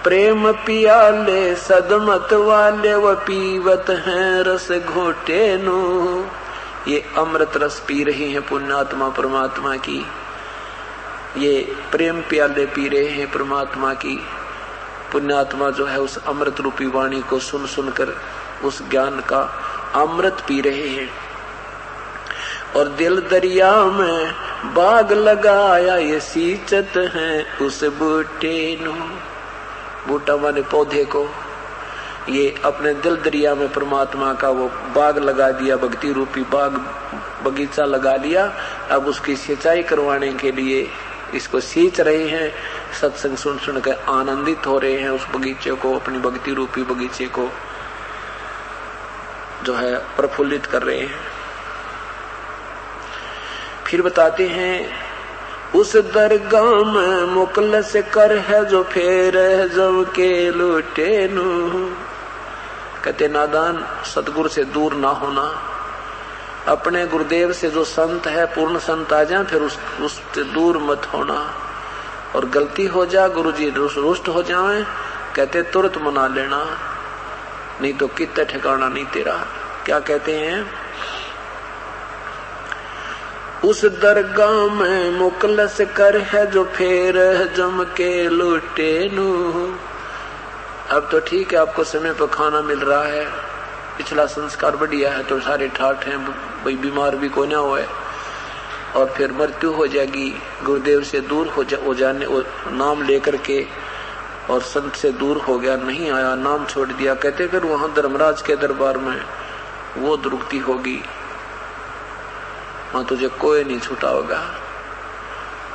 प्रेम पियाले सदमत वाले व पीवत हैं रस घोटे नो। ये अमृत रस पी रही हैं पुण्यात्मा परमात्मा की, ये प्रेम प्याले पी रहे हैं परमात्मा की। पुण्यात्मा जो है उस अमृत रूपी वाणी को सुन सुनकर उस ज्ञान का अमृत पी रहे हैं। और दिल दरिया में बाग लगाया ये सींचत हैं उस बूटे नो। बूटा माने पौधे को, ये अपने दिल दरिया में परमात्मा का वो बाग लगा दिया, भक्ति रूपी बाग बगीचा लगा लिया। अब उसकी सिंचाई करवाने के लिए इसको सींच रहे हैं, सत्संग सुन सुन कर आनंदित हो रहे हैं। उस बगीचे को, अपनी भक्ति रूपी बगीचे को जो है प्रफुल्लित कर रहे हैं। फिर बताते हैं उस दरगाह में मुकलस कर है जो फेर जम के लुटे नु। कहते नादान सतगुरु से दूर ना होना, अपने गुरुदेव से जो संत है पूर्ण संत आ जाए फिर उससे दूर मत होना। और गलती हो जा गुरुजी रुष्ट हो जाए, कहते तुरंत मना लेना, नहीं तो कितना ठिकाना नहीं तेरा। क्या कहते हैं उस दरगाह में मुकलस कर है जो फेर जम के लुटे नु। अब तो ठीक है आपको समय पर खाना मिल रहा है, पिछला संस्कार बढ़िया है तो सारे ठाठ हैं, भाई बीमार भी कोई ना होए। और फिर मृत्यु हो जाएगी, गुरुदेव से दूर हो जाने नाम लेकर के और संत से दूर हो गया, नहीं आया, नाम छोड़ दिया। कहते फिर वहां धर्मराज के दरबार में वो दुर्गति होगी, वहां तुझे कोई नहीं छुटाओगा।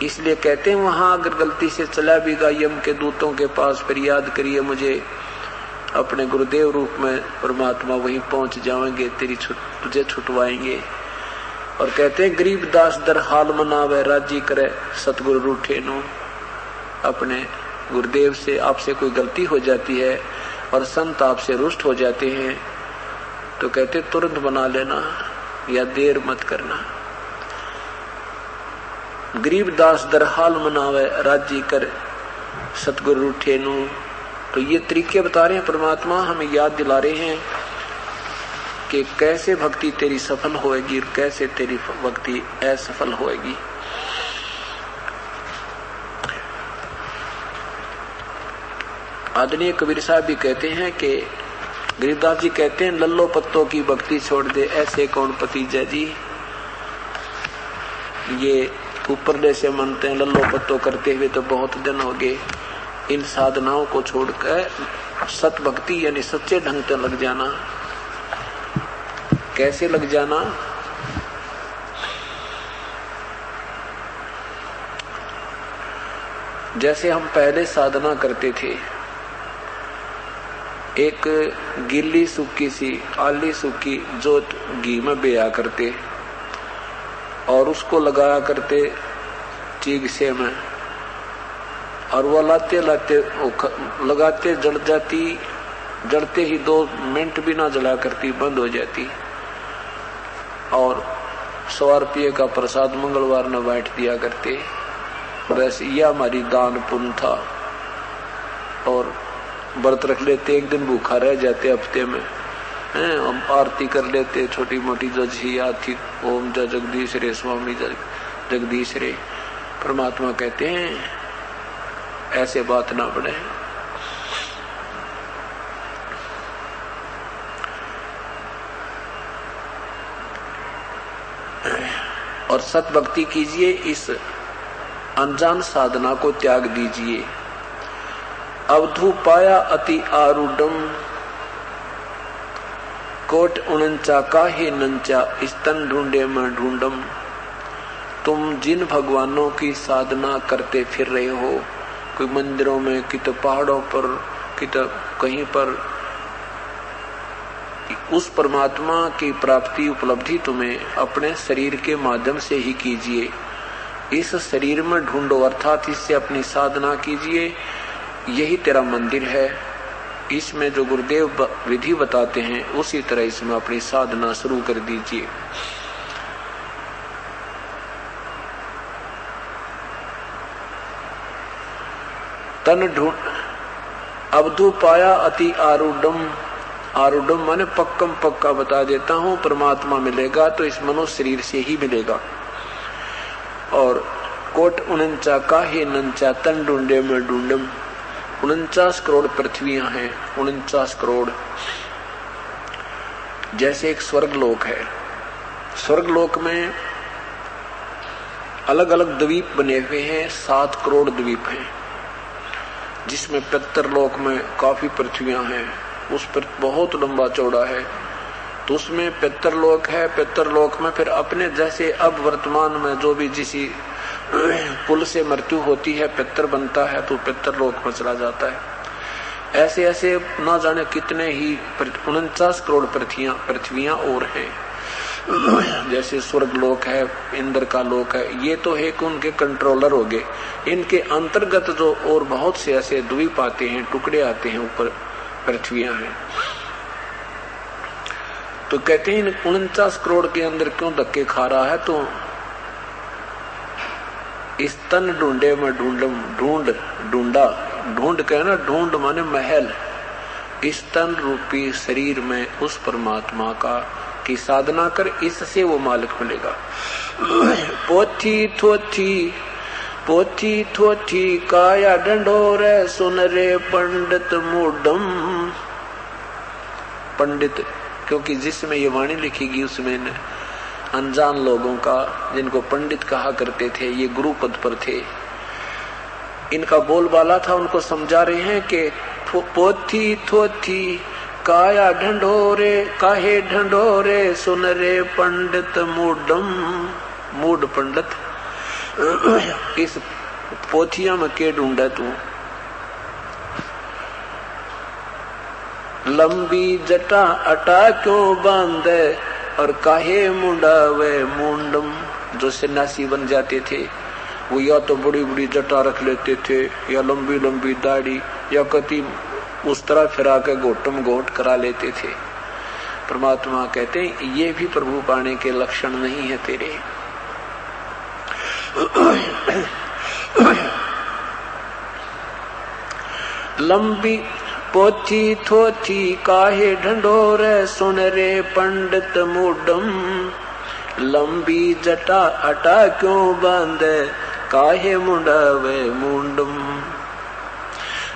इसलिए कहते हैं वहां अगर गलती से चला भी गया यम के दूतों के पास, फिर याद करिए मुझे, अपने गुरुदेव रूप में परमात्मा वहीं पहुंच जाएंगे, तुझे छुटवाएंगे। और कहते हैं गरीब दास दर हाल मनावे राजी करे सतगुरु रूठे नो। अपने गुरुदेव से आपसे कोई गलती हो जाती है और संत आपसे रुष्ट हो जाते हैं तो कहते तुरंत बना लेना या देर मत करना। गरीब दास दर हाल मनावे राजी कर सतगुरु रूठे नो। तो ये तरीके बता रहे हैं परमात्मा, हमें याद दिला रहे हैं कि कैसे भक्ति तेरी सफल होएगी और कैसे तेरी भक्ति असफल होएगी। आदरणीय कबीर साहब भी कहते हैं कि गरीबदास जी कहते हैं लल्लो पत्तों की भक्ति छोड़ दे ऐसे कौन पति जय जी। ये ऊपर से मानते हैं लल्लो पत्तों करते हुए तो बहुत दिन हो गए। इन साधनाओं को छोड़कर सत भक्ति यानी सच्चे ढंग से लग जाना। कैसे लग जाना? जैसे हम पहले साधना करते थे, एक गिल्ली सूखी सी आली सूखी जोत घी में बेया करते और उसको लगाया करते चीग से में, और वो लाते लाते लगाते जड़ जाती, जड़ते ही 2 मिनट भी ना जला करती, बंद हो जाती। और 100 रुपये का प्रसाद मंगलवार न बांट दिया करते। बस यह हमारी दान पुण्य था। और व्रत रख लेते, एक दिन भूखा रह जाते हफ्ते में, हम आरती कर लेते छोटी मोटी जो झी आती, ओम जय जगदीश रे स्वामी जय जगदीश रे। परमात्मा कहते हैं ऐसे बात ना बढ़े। और सत भक्ति कीजिए, इस अनजान साधना को त्याग दीजिए। अवधु पाया अति आरूढ़म कोट उनंचा काहे नंचा स्तन ढूंढे मैं ढूंढम। तुम जिन भगवानों की साधना करते फिर रहे हो, कोई मंदिरों में, कित पहाड़ों पर, कित कहीं पर, उस परमात्मा की प्राप्ति उपलब्धि तुम्हें अपने शरीर के माध्यम से ही कीजिए। इस शरीर में ढूंढो, अर्थात इससे अपनी साधना कीजिए। यही तेरा मंदिर है। इसमें जो गुरुदेव विधि बताते हैं उसी तरह इसमें अपनी साधना शुरू कर दीजिए। तन ढूंढ अवधु पाया अति आरूढ़म, आरूढ़म माने पक्कम पक्का बता देता हूं, परमात्मा मिलेगा तो इस मनुष्य शरीर से ही मिलेगा। और कोट 49 काहे नंचा तन ढूंढे में ढूंढम, 49 करोड़ पृथ्वियां हैं, 49 करोड़। जैसे एक स्वर्ग लोक है, स्वर्ग लोक में अलग अलग द्वीप बने हुए हैं, 7 करोड़ द्वीप हैं, जिसमें पितरलोक में काफी पृथ्वियां हैं, उस पर बहुत लंबा चौड़ा है। तो उसमें पितरलोक है, पितरलोक में फिर अपने जैसे अब वर्तमान में जो भी जिसी कुल से मृत्यु होती है पितर बनता है तो पितरलोक में चला जाता है। ऐसे ऐसे ना जाने कितने ही 49 करोड़ पृथ्वियां और हैं। जैसे स्वर्ग लोक है, इंद्र का लोक है, ये तो है कि उनके कंट्रोलर हो गए। इनके अंतर्गत जो और बहुत से ऐसे द्वीप आते हैं, टुकड़े आते हैं, ऊपर पृथ्वियां हैं। तो कहते हैं 49 करोड़ के अंदर क्यों धक्के खा रहा है, तो इस तन ढूंढे में ढूंढम, ढूंढ ढूंढा, ढूंढ कहना, ढूंढ माने महल, इस तन रूपी शरीर में उस परमात्मा का की साधना कर, इससे वो मालिक मिलेगा। पोथी थोथी, पोथी थोथी काया डंडोरे, सुन रे पंडित मूडम। पंडित क्योंकि जिसमें ये वाणी लिखी उसमें अनजान लोगों का, जिनको पंडित कहा करते थे, ये गुरु पद पर थे, इनका बोलबाला था, उनको समझा रहे हैं कि पोथी थोथी काया ढंढोरे, काहे ढंढोरे, सुन रे पंडित मूडम, मूड पंडित, इस पोथिया में के ढूंढा तू। लंबी जटा अटा क्यों बांधे, और काहे मुंडावे मुंडम। जो सन्यासी बन जाते थे वो या तो बड़ी बड़ी जटा रख लेते थे, या लंबी लंबी दाढ़ी, या कति उस तरह फिरा के घोटम घोट करा लेते थे। परमात्मा कहते हैं ये भी प्रभु पाने के लक्षण नहीं है तेरे। लंबी पोथी थोथी काहे ढंढोरे, सुन रे पंडित मूडम। लंबी जटा अटा क्यों बांधे, काहे मुंडावे मुंडम।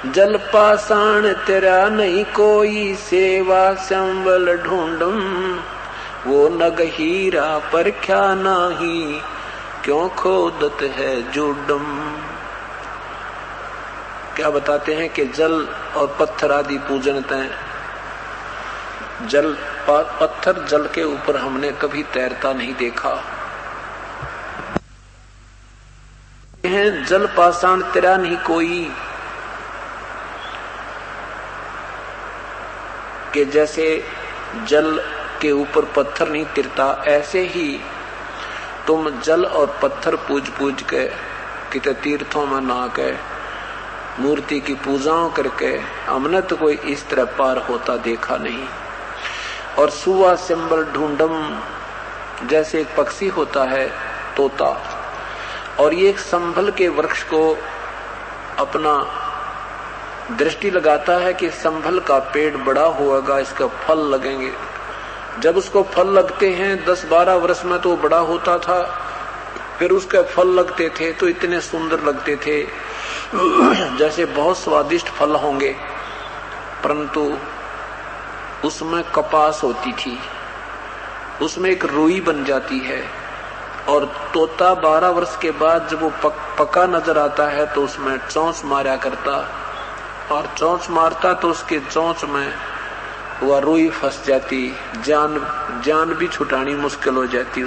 जल पाषाण तेरा नहीं कोई, सेवा संबल ढूंढम। वो नग हीरा परख्या नाही, क्यों खोदत है जुडम। क्या बताते हैं कि जल और पत्थर आदि पूजनते हैं। जल पत्थर जल के ऊपर हमने कभी तैरता नहीं देखा है। जल पाषाण तेरा नहीं कोई, कि जैसे जल के ऊपर पत्थर नहीं तिरता, ऐसे ही तुम जल और पत्थर पूज पूज के, कितने तीर्थों में नहा के, मूर्ति की पूजाओं करके हमने तो कोई इस तरह पार होता देखा नहीं। और सुवा सिंबल ढूंढम, जैसे एक पक्षी होता है तोता, और ये एक संभल के वृक्ष को अपना दृष्टि लगाता है कि संभल का पेड़ बड़ा होगा, इसका फल लगेंगे। जब उसको फल लगते हैं 10-12 वर्ष में तो बड़ा होता था, फिर उसके फल लगते थे तो इतने सुंदर लगते थे जैसे बहुत स्वादिष्ट फल होंगे, परंतु उसमें कपास होती थी, उसमें एक रुई बन जाती है। और तोता 12 वर्ष के बाद जब वो पका नजर आता है तो उसमें चोंच मारा करता, और चोंच मारता तो उसके चोंच में वह रुई फंस जाती, जान भी छुटानी मुश्किल हो जाती।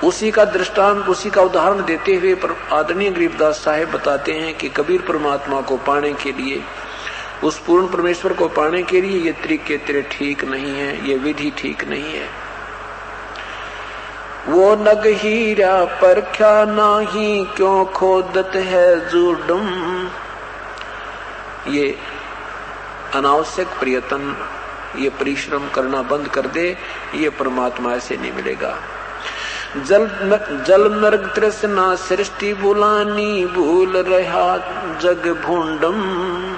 उसी का दृष्टांत, उसी का उदाहरण देते हुए आदरणीय गरीबदास साहेब बताते हैं कि कबीर परमात्मा को पाने के लिए, उस पूर्ण परमेश्वर को पाने के लिए ये तरीके तेरे ठीक नहीं है, ये विधि ठीक नहीं है। वो नग हीरा परख्या नाही, क्यों खोदत है जुडम। ये अनावश्यक प्रयत्न, ये परिश्रम करना बंद कर दे, ये परमात्मा ऐसे नहीं मिलेगा। जल मृग तृष्णा सृष्टि बुलानी, भूल रहा जग भूंडम।